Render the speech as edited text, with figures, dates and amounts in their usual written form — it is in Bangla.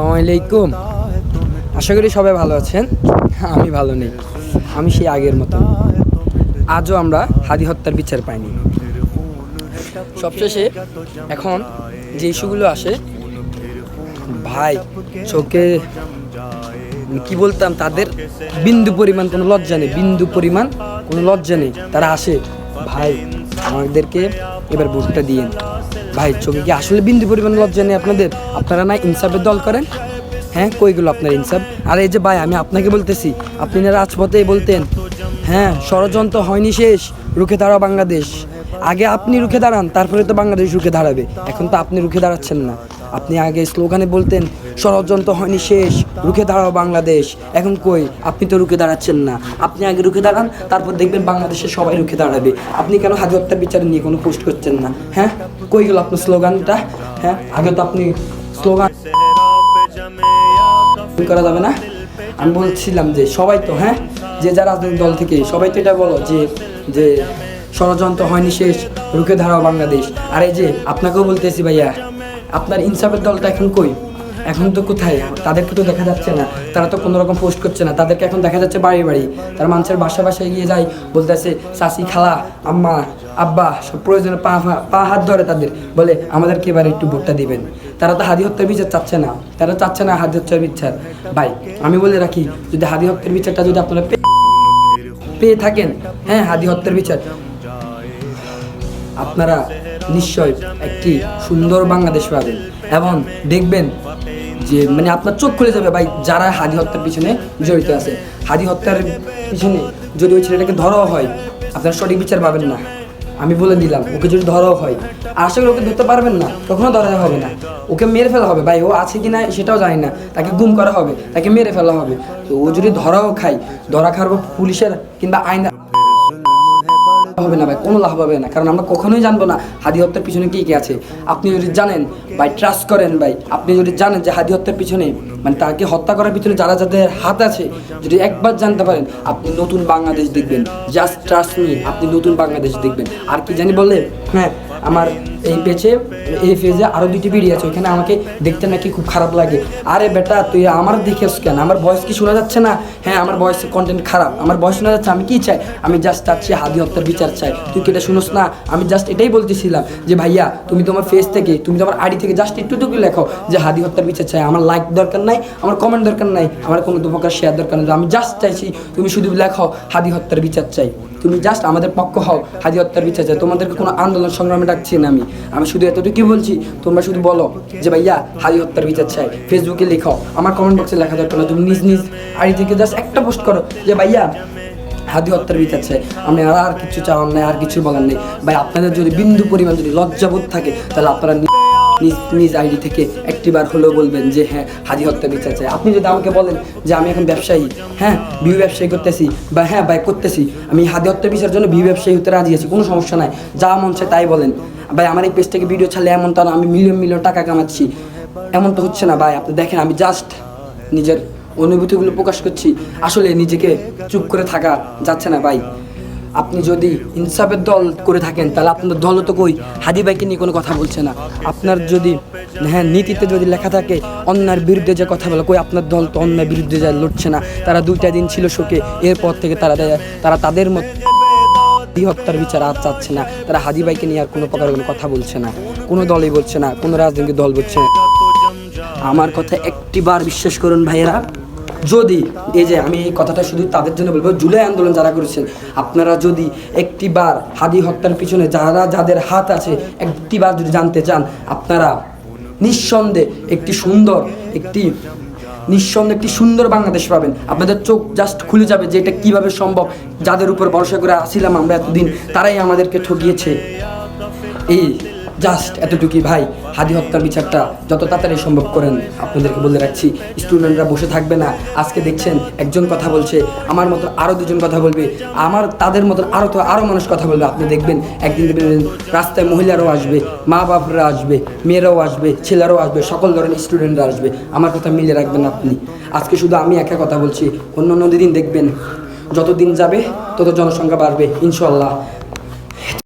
আসসালামু আলাইকুম। আশা করি সবাই ভালো আছেন। আমি ভালো নেই, আমি সেই আগের মতো। আজও আমরা হাদি হত্যার বিচার পাইনি। সবশেষে এখন যে ইস্যুগুলো আসে, ভাই চোখে কি বলতাম, তাদের বিন্দু পরিমাণ কোনো লজ্জা নেই, বিন্দু পরিমাণ কোনো লজ্জা নেই। তারা আসে, ভাই আমাদেরকে এবার ভোটটা দিয়েন। ভাই চোখে কি আসলে বিন্দু পরিমাণ লজ্জা নেই আপনাদের? আপনারা না ইনসাফের দল করেন? হ্যাঁ, কইগুলো আপনার ইনসাফ? আর এই যে ভাই, আমি আপনাকে বলতেছি, আপনি না রাজপথে বলতেন, হ্যাঁ ষড়যন্ত্র হয়নি শেষ, রুখে দাঁড়াও বাংলাদেশ। আগে আপনি রুখে দাঁড়ান, তারপরে তো বাংলাদেশ রুখে দাঁড়াবে। এখন তো আপনি রুখে দাঁড়াচ্ছেন না। আপনি আগে স্লোগানে বলতেন ষড়যন্ত্র হয়নি শেষ, রুখে দাঁড়াও বাংলাদেশ। এখন কই, আপনি তো রুখে দাঁড়াচ্ছেন না। আপনি আগে রুখে দাঁড়ান, তারপর দেখবেন বাংলাদেশে সবাই রুখে দাঁড়াবে। আপনি কেন হাদি হত্যার বিচার নিয়ে কোনো পোস্ট করছেন না? হ্যাঁ, কই গেল আপনার স্লোগানটা? হ্যাঁ, আগে তো আপনি স্লোগান করা যাবে না। আমি বলছিলাম যে সবাই তো, হ্যাঁ, যে যারা রাজনৈতিক দল থেকে সবাই তো এটা বলো যে যে ষড়যন্ত্র হয়নি শেষ, রুখে দাঁড়াও বাংলাদেশ। আর এই যে আপনাকেও বলতেছি ভাইয়া, আপনার ইনসাফের দলটা এখন কই? এখন তো কোথায়? তাদেরকে তো দেখা যাচ্ছে না, তারা তো কোনো রকম পোস্ট করছে না। তাদেরকে এখন দেখা যাচ্ছে বাড়ি বাড়ি, তারা মানুষের বাসায় গিয়ে যায়, বলতেছে চাচি, খালা, আম্মা, আব্বা, সব প্রয়োজনে পা হাত ধরে তাদের বলে আমাদেরকে এবার একটু ভোটটা দিবেন। তারা তো হাদি হত্যার বিচার চাচ্ছে না, তারা চাচ্ছে না হাদি হত্যার বিচার। ভাই আমি বলে রাখি, যদি হাদি হত্যার বিচারটা যদি আপনারা পেয়ে থাকেন, হ্যাঁ, হাদি হত্যার বিচার, আপনারা নিশ্চয় একটি সুন্দর বাংলাদেশ পাবেন এবং দেখবেন যে মানে আপনার চোখ খুলে যাবে ভাই, যারা হাদি হত্যার পিছনে জড়িত আছে। হাদি হত্যার পিছনে যদি ওই ছেলেটাকে ধরাও হয়, আপনারা সঠিক বিচার পাবেন না। আমি বলে দিলাম, ওকে যদি ধরাও হয়, আশা করি ওকে ধরতে পারবেন না, কখনো ধরা হবে না। ওকে মেরে ফেলা হবে ভাই, ও আছে কি না সেটাও জানি না, তাকে গুম করা হবে, তাকে মেরে ফেলা হবে। তো ও যদি ধরাও খায়, ধরা খাওয়ার পুলিশের কিংবা আইন হবে না ভাই, কোনো লাভ হবে না। কারণ আমরা কখনোই জানবো না হাদি হত্যার পিছনে কে কে আছে। আপনি যদি জানেন ভাই, ট্রাস্ট করেন ভাই, আপনি যদি জানেন যে হাদি হত্যার পিছনে মানে তাকে হত্যা করার পিছনে যারা যাদের হাত আছে, যদি একবার জানতে পারেন, আপনি নতুন বাংলাদেশ দেখবেন। জাস্ট ট্রাস্ট মি, আপনি নতুন বাংলাদেশ দেখবেন। আর কি জানি বললে, হ্যাঁ, আমার এই পেজে আরও 2টি ভিডিও আছে, ওইখানে আমাকে দেখতে নাকি খুব খারাপ লাগে। আরে বেটা, তুই আমার দেখেস কেন? আমার ভয়েস কি শোনা যাচ্ছে না? হ্যাঁ, আমার ভয়েসের কন্টেন্ট খারাপ, আমার ভয়েস শোনা যাচ্ছে। আমি কি চাই? আমি জাস্ট চাচ্ছি হাদি হত্যার বিচার চাই। তুই কি এটা শুনোস না? আমি জাস্ট এটাই বলতেছিলাম যে ভাইয়া, তুমি তোমার ফেস থেকে, তুমি তোমার আইডি থেকে জাস্ট একটু লেখো যে হাদি হত্যার বিচার চাই। আমার লাইক দরকার নাই, আমার কমেন্ট দরকার নাই, আমার কোনো প্রকার শেয়ার দরকার নেই। আমি জাস্ট চাইছি তুমি শুধু লেখো হাদি হত্যার বিচার চাই। তুমি জাস্ট আমাদের পক্ষ হও, হাদি হত্যার বিচার চাই। তোমাদেরকে কোনো আন্দোলন সংগ্রামে ডাকছি না আমি শুধু এতটুকুই বলছি, তোমরা শুধু বলো যে ভাইয়া হাদি হত্যার বিচার চাই। ফেসবুকে লেখাও, আমার কমেন্ট বক্সে লেখা দরকার না। তুমি নিজ আইডি থেকে জাস্ট একটা পোস্ট করো যে ভাইয়া হাদি হত্যার বিচার চাই। আমি আর কিছু চাওয়ার নাই, আর কিছু বলার নেই ভাই। আপনাদের যদি বিন্দু পরিমাণ যদি লজ্জাবোধ থাকে, তাহলে আপনারা নিজ আইডি থেকে একটিবার হলেও বলবেন যে হ্যাঁ, হাদি হত্যা বিচার চাই। আপনি যদি আমাকে বলেন যে আমি এখন ব্যবসায়ী, হ্যাঁ, ভিউ ব্যবসায়ী করতেছি, বা হ্যাঁ ভাই করতেছি, আমি হাদি হত্যা বিচারের জন্য ভিউ ব্যবসায়ী হতে রাজি আছি, কোনো সমস্যা নাই, যা মন চায় তাই বলেন ভাই। আমার এই পেজ থেকে ভিডিও ছাড়লে এমন তো না আমি মিলিয়ন টাকা কামাচ্ছি, এমন তো হচ্ছে না ভাই। আপনি দেখেন, আমি জাস্ট নিজের অনুভূতিগুলো প্রকাশ করছি। আসলে নিজেকে চুপ করে থাকা যাচ্ছে না ভাই। আপনি যদি ইনসাফের দল করে থাকেন, তাহলে আপনার দলও তো কই হাদি ভাইকে নিয়ে কোনো কথা বলছে না। আপনার যদি হ্যাঁ নীতিতে যদি লেখা থাকে অন্যায়ের বিরুদ্ধে যে কথা বলে, কই আপনার দল তো অন্যায়ের বিরুদ্ধে যায় লড়ছে না। তারা 2টা দিন ছিল শোকে, এরপর থেকে তারা তাদের মতো হাদি হত্যার বিচার আর চাচ্ছে না। তারা হাদি ভাইকে নিয়ে আর কোনো প্রকার কোনো কথা বলছে না, কোনো দলই বলছে না, কোনো রাজনৈতিক দল বলছে না। আমার কথা একটিবার বিশ্বাস করুন ভাইয়েরা, যদি এই যে আমি এই কথাটা শুধু তাদের জন্য বলবো, জুলাই আন্দোলন যারা করেছেন, আপনারা যদি একটিবার হাদি হত্যার পিছনে যাদের হাত আছে একটিবার যদি জানতে চান, আপনারা নিঃসন্দেহে একটি সুন্দর বাংলাদেশ পাবেন। আপনাদের চোখ জাস্ট খুলে যাবে যে এটা কীভাবে সম্ভব। যাদের উপর ভরসা করে আসছিলাম আমরা এতদিন, তারাই আমাদেরকে ঠকিয়েছে। এই জাস্ট এতটুকুই ভাই, হাদি হত্যার বিচারটা যত তাড়াতাড়ি সম্ভব করেন। আপনাদেরকে বলে রাখছি, স্টুডেন্টরা বসে থাকবে না। আজকে দেখছেন একজন কথা বলছে, আমার মতো আরও 2জন কথা বলবে, তাদের মতন আরও মানুষ কথা বলবে। আপনি দেখবেন একদিন দেখবেন রাস্তায় মহিলারাও আসবে, মা বাপরা আসবে, মেয়েরাও আসবে, ছেলেরাও আসবে, সকল ধরনের স্টুডেন্টরা আসবে। আমার কথা মিলে রাখবেন আপনি। আজকে শুধু আমি একা কথা বলছি, অন্য দিন দেখবেন যত দিন যাবে তত জনসংখ্যা বাড়বে ইনশাআল্লাহ।